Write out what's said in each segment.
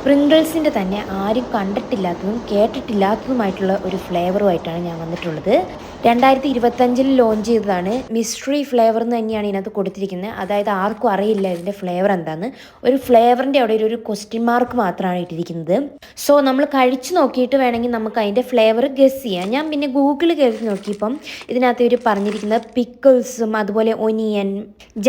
പ്രിങ്കിൾസിൻ്റെ തന്നെ ആരും കണ്ടിട്ടില്ലാത്തതും കേട്ടിട്ടില്ലാത്തതുമായിട്ടുള്ള ഒരു ഫ്ലേവറുമായിട്ടാണ് ഞാൻ വന്നിട്ടുള്ളത്. 2025 ലോഞ്ച് ചെയ്തതാണ്. മിസ്റ്ററി ഫ്ലേവർ എന്ന് തന്നെയാണ് ഇതിനകത്ത് കൊടുത്തിരിക്കുന്നത്. അതായത് ആർക്കും അറിയില്ല ഇതിൻ്റെ ഫ്ലേവർ എന്താണെന്ന്. ഒരു ഫ്ലേവറിൻ്റെ അവിടെ ഒരു ക്വസ്റ്റ്യൻ മാർക്ക് മാത്രമാണ് ഇട്ടിരിക്കുന്നത്. സോ നമ്മൾ കഴിച്ച് നോക്കിയിട്ട് വേണമെങ്കിൽ നമുക്ക് അതിൻ്റെ ഫ്ലേവർ ഗസ് ചെയ്യാം. ഞാൻ പിന്നെ ഗൂഗിളിൽ കയറി നോക്കിയപ്പം ഇതിനകത്ത് ഇവർ പറഞ്ഞിരിക്കുന്നത് പിക്കിൾസും അതുപോലെ ഒനിയൻ,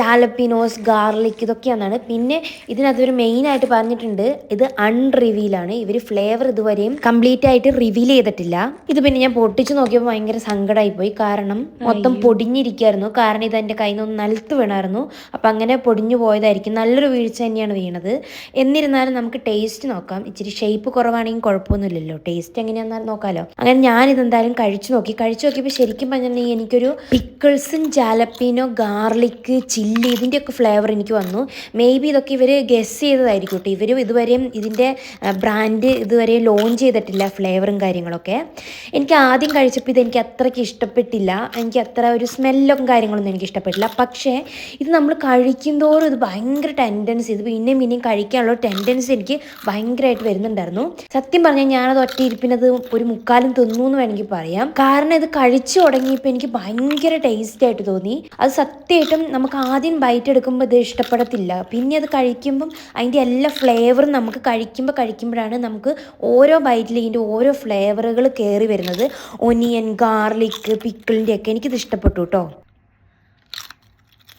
ജാലപ്പിനോസ്, ഗാർലിക് ഇതൊക്കെയാണ്. പിന്നെ ഇതിനകത്ത് ഒരു മെയിനായിട്ട് പറഞ്ഞിട്ടുണ്ട് ഇത് അൺറിവീലാണ്. ഇവർ ഫ്ലേവർ ഇതുവരെയും കംപ്ലീറ്റ് ആയിട്ട് റിവീൽ ചെയ്തിട്ടില്ല. ഇത് പിന്നെ ഞാൻ പൊട്ടിച്ച് നോക്കിയപ്പോൾ ഭയങ്കര സങ്കടമായി പോയി. കാരണം മൊത്തം പൊടിഞ്ഞിരിക്കുകയായിരുന്നു. കാരണം ഇത് എൻ്റെ കയ്യിൽ നിന്ന് നിലത്ത് വീണായിരുന്നു. അപ്പം അങ്ങനെ പൊടിഞ്ഞു പോയതായിരിക്കും. നല്ലൊരു വീഴ്ച തന്നെയാണ് വീണത്. എന്നിരുന്നാലും നമുക്ക് ടേസ്റ്റ് നോക്കാം. ഇച്ചിരി ഷേപ്പ് കുറവാണെങ്കിൽ കുഴപ്പമൊന്നുമില്ലല്ലോ. ടേസ്റ്റ് എങ്ങനെയാണെന്ന് നോക്കാമല്ലോ. അങ്ങനെ ഞാനിതെന്തായാലും കഴിച്ചു നോക്കിയപ്പോൾ ശരിക്കും പറഞ്ഞിട്ടുണ്ടെങ്കിൽ എനിക്കൊരു പിക്കിൾസും ജാലപ്പീനോ, ഗാർലിക്, ചില്ലി ഇതിൻ്റെയൊക്കെ ഫ്ലേവർ എനിക്ക് വന്നു. മേ ബി ഇതൊക്കെ ഇവർ ഗസ് ചെയ്തതായിരിക്കും കേട്ടോ. ഇവർ ഇതുവരെയും ഇതിൻ്റെ ബ്രാൻഡ് ഇതുവരെ ലോഞ്ച് ചെയ്തിട്ടില്ല ഫ്ലേവറും കാര്യങ്ങളൊക്കെ. എനിക്ക് ആദ്യം കഴിച്ചപ്പോൾ ഇതെനിക്ക് അത്രയ്ക്ക് ഇഷ്ടപ്പെട്ടില്ല. എനിക്ക് അത്ര ഒരു സ്മെല്ലും കാര്യങ്ങളൊന്നും എനിക്ക് ഇഷ്ടപ്പെട്ടില്ല. പക്ഷേ ഇത് നമ്മൾ കഴിക്കുന്തോറും ഇത് ഭയങ്കര ടെൻഡൻസി, ഇത് പിന്നെയും കഴിക്കാനുള്ള ടെൻഡൻസി എനിക്ക് ഭയങ്കരമായിട്ട് വരുന്നുണ്ടായിരുന്നു. സത്യം പറഞ്ഞാൽ ഞാനത് ഒറ്റ ഇരിപ്പിനത് ഒരു മുക്കാലും തിന്നു എന്ന് വേണമെങ്കിൽ പറയാം. കാരണം ഇത് കഴിച്ചു തുടങ്ങിയപ്പോൾ എനിക്ക് ഭയങ്കര ടേസ്റ്റ് ആയിട്ട് തോന്നി. അത് സത്യമായിട്ടും നമുക്ക് ആദ്യം ബൈറ്റ് എടുക്കുമ്പോൾ ഇത് ഇഷ്ടപ്പെടത്തില്ല. പിന്നെ അത് കഴിക്കുമ്പം അതിൻ്റെ എല്ലാ ഫ്ലേവറും നമുക്ക് കഴിക്കുമ്പോഴാണ് നമുക്ക് ഓരോ ബൈറ്റിൽ ഇതിൻ്റെ ഓരോ ഫ്ലേവറുകൾ കയറി വരുന്നത്. ഒനിയൻ, ഗാർലിക്, പിക്കിളിൻ്റെ ഒക്കെ എനിക്കിത് ഇഷ്ടപ്പെട്ടു കേട്ടോ.